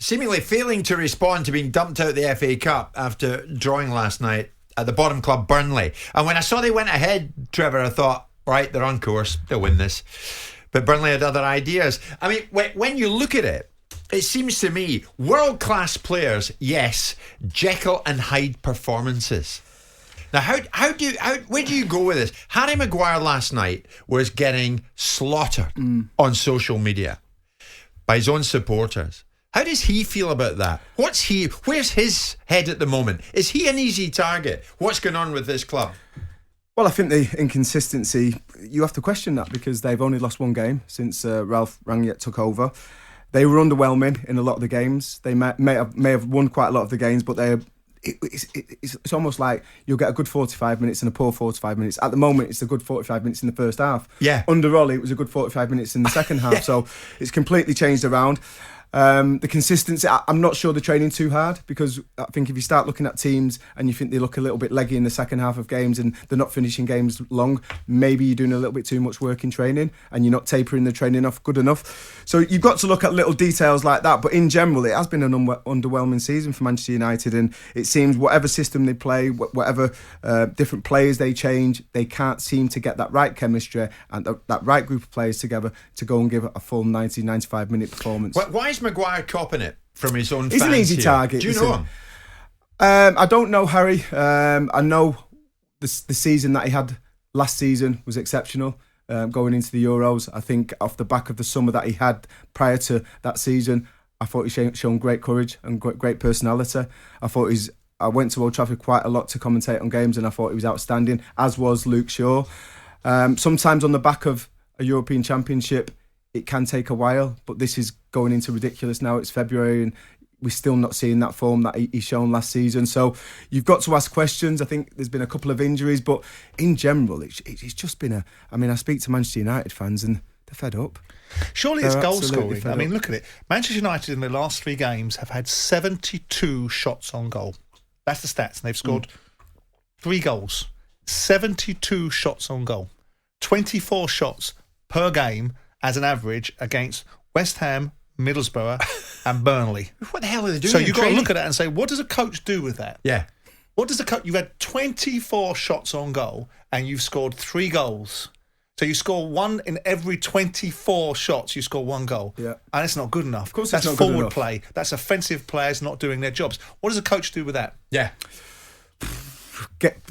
seemingly failing to respond to being dumped out of the FA Cup after drawing last night at the bottom club Burnley. And when I saw they went ahead, Trevor, I thought, right, they're on course, they'll win this. But Burnley had other ideas. I mean, when you look at it, it seems to me, world-class players, yes, Jekyll and Hyde performances. Now, where do you go with this? Harry Maguire last night was getting slaughtered on social media by his own supporters. How does he feel about that? Where's his head at the moment? Is he an easy target? What's going on with this club? Well, I think the inconsistency, you have to question that because they've only lost one game since Ralph Rangnick took over. They were underwhelming in a lot of the games. They may have won quite a lot of the games, but it's almost like you'll get a good 45 minutes and a poor 45 minutes. At the moment, it's a good 45 minutes in the first half. Yeah. Under Ollie, it was a good 45 minutes in the second half. Yeah. So it's completely changed around. The consistency, I'm not sure they're training too hard because I think if you start looking at teams and you think they look a little bit leggy in the second half of games and they're not finishing games long, maybe you're doing a little bit too much work in training and you're not tapering the training off good enough. So you've got to look at little details like that. But in general, it has been an underwhelming season for Manchester United, and it seems whatever system they play, whatever different players they change, they can't seem to get that right chemistry and that right group of players together to go and give a full 90-95 minute performance. Why is Maguire copping it from his own He's fans? He's an easy here? target. Do you know him? I don't know Harry. I know the season that he had last season was exceptional. Going into the Euros, I think off the back of the summer that he had prior to that season, I thought he shown great courage and great personality. I went to Old Trafford quite a lot to commentate on games, and I thought he was outstanding, as was Luke Shaw. Sometimes on the back of a European Championship, it can take a while, but this is going into ridiculous now. It's February and we're still not seeing that form that he shown last season. So you've got to ask questions. I think there's been a couple of injuries, but in general, it's just been I speak to Manchester United fans and they're fed up. Surely it's goal scoring. I mean, look at it. Manchester United in the last 3 games have had 72 shots on goal. That's the stats. And they've scored 3 goals. 72 shots on goal. 24 shots per game as an average against West Ham, Middlesbrough and Burnley. What the hell are they doing? So you've got to look at that and say, what does a coach do with that? Yeah. What does the coach... You've had 24 shots on goal and you've scored 3 goals. So you score 1 in every 24 shots, you score 1 goal. Yeah. And it's not good enough. Of course that's it's not forward good enough. play. That's offensive players not doing their jobs. What does a coach do with that? Yeah.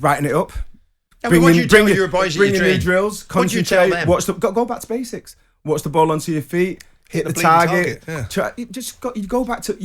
Writing it up. What do you tell your boys bring that you in new train? drills, What do you tell concentrate, them? go back to basics. Watch the ball onto your feet, hit the bleeding target. yeah. You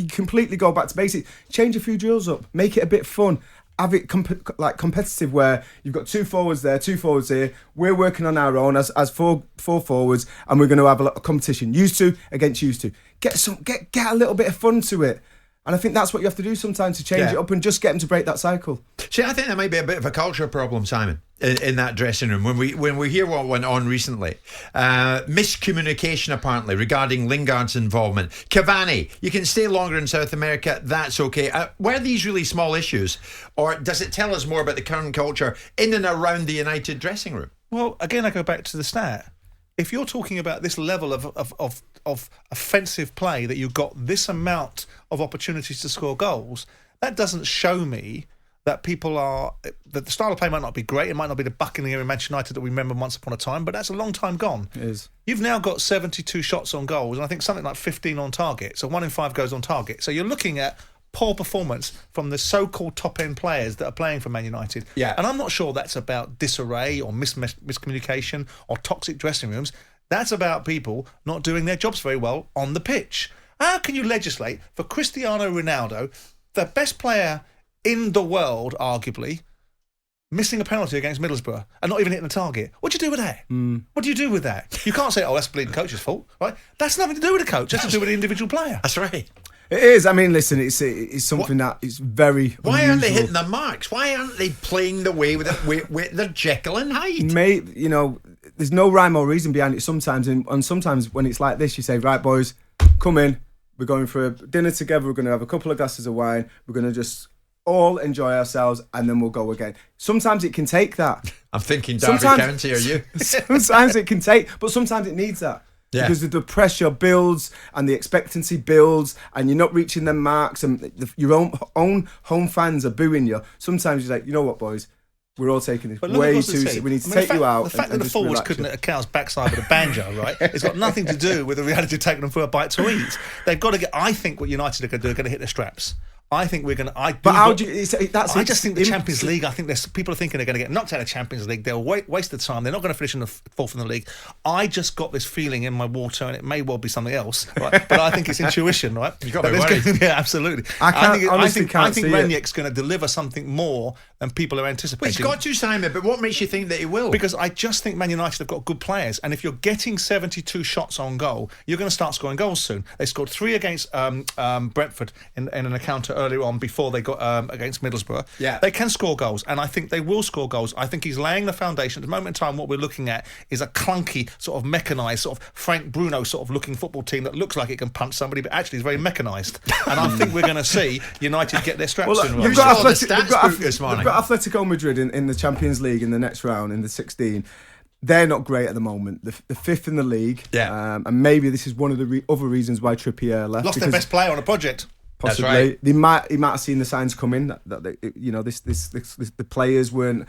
completely go back to basics. Change a few drills up, make it a bit fun. Have it competitive where you've got 2 forwards there, 2 forwards here. We're working on our own as 4 forwards, and we're going to have a lot of competition. Used to against used to. Get a little bit of fun to it. And I think that's what you have to do sometimes to change it up and just get them to break that cycle. See, I think there might be a bit of a culture problem, Simon, in that dressing room. When we hear what went on recently, miscommunication apparently regarding Lingard's involvement. Cavani, you can stay longer in South America, that's okay. Were these really small issues, or does it tell us more about the current culture in and around the United dressing room? Well, again, I go back to the stat. If you're talking about this level of offensive play, that you've got this amount of opportunities to score goals, that doesn't show me that that the style of play might not be great. It might not be the Buccaneer in Manchester United that we remember once upon a time, but that's a long time gone. It is. You've now got 72 shots on goals, and I think something like 15 on target. So 1 in 5 goes on target. So you're looking at poor performance from the so-called top-end players that are playing for Man United. Yeah. And I'm not sure that's about disarray or miscommunication or toxic dressing rooms. That's about people not doing their jobs very well on the pitch. How can you legislate for Cristiano Ronaldo, the best player in the world, arguably, missing a penalty against Middlesbrough and not even hitting the target? What do you do with that? What do you do with that? You can't say, that's the bleeding coach's fault, right? That's nothing to do with the coach. That's to do with the individual player. That's right. It is. I mean, listen, it's something that is very Why unusual. aren't they hitting the marks? Why aren't they playing the way with the Jekyll and Hyde? There's no rhyme or reason behind it sometimes, and sometimes when it's like this, you say, right, boys, come in, we're going for a dinner together, we're going to have a couple of glasses of wine, we're going to just all enjoy ourselves, and then we'll go again. Sometimes it can take that. I'm thinking Derby County, are you? Sometimes it can take, but sometimes it needs that. Yeah. Because the pressure builds and the expectancy builds, and you're not reaching them marks, and your own home fans are booing you. Sometimes you're like, you know what, boys, we're all taking this way too. We need to take you out. The fact that the forwards couldn't hit a cow's backside with a banjo, right? It's got nothing to do with the reality of taking them for a bite to eat. They've got to get. I think what United are going to do are going to hit the straps. I think we're going to. I just think the Champions League. I think there's people are thinking they're going to get knocked out of the Champions League. They'll waste the time. They're not going to finish in the fourth in the league. I just got this feeling in my water, and it may well be something else, right? But I think it's intuition, right? You got me worried. Yeah, absolutely. I think Rangnick's going to deliver something more than people are anticipating. Well, he's got to, Simon. But what makes you think that he will? Because I just think Man United have got good players, and if you're getting 72 shots on goal, you're going to start scoring goals soon. They scored 3 against Brentford in an encounter earlier on before they got against Middlesbrough. Yeah. They can score goals, and I think they will score goals. I think he's laying the foundation. At the moment in time, what we're looking at is a clunky, sort of mechanised, sort of Frank Bruno sort of looking football team that looks like it can punch somebody, but actually is very mechanised. And I think we're going to see United get their straps soon. You've got Atletico Madrid in the Champions League in the next round, in the 16. They're not great at the moment. The 5th in the league. Yeah. And maybe this is one of the other reasons why Trippier left. Lost their best player on a project. Possibly, right. he might have seen the signs coming that the players weren't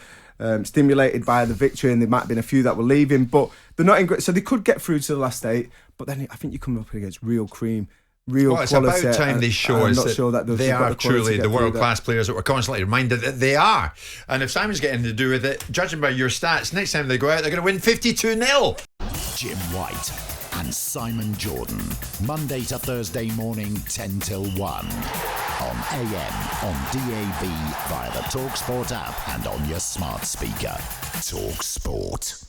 stimulated by the victory, and there might have been a few that were leaving, but they're not in great. So they could get through to the last 8, but then I think you come up against real cream. It's about time they show us that they are truly the world-class players that we're constantly reminded that they are. And if Simon's getting to do with it, judging by your stats, next time they go out, they're going to win 52-0. Jim White and Simon Jordan, Monday to Thursday morning, 10 till 1. On AM, on DAB, via the talkSPORT app, and on your smart speaker. talkSPORT.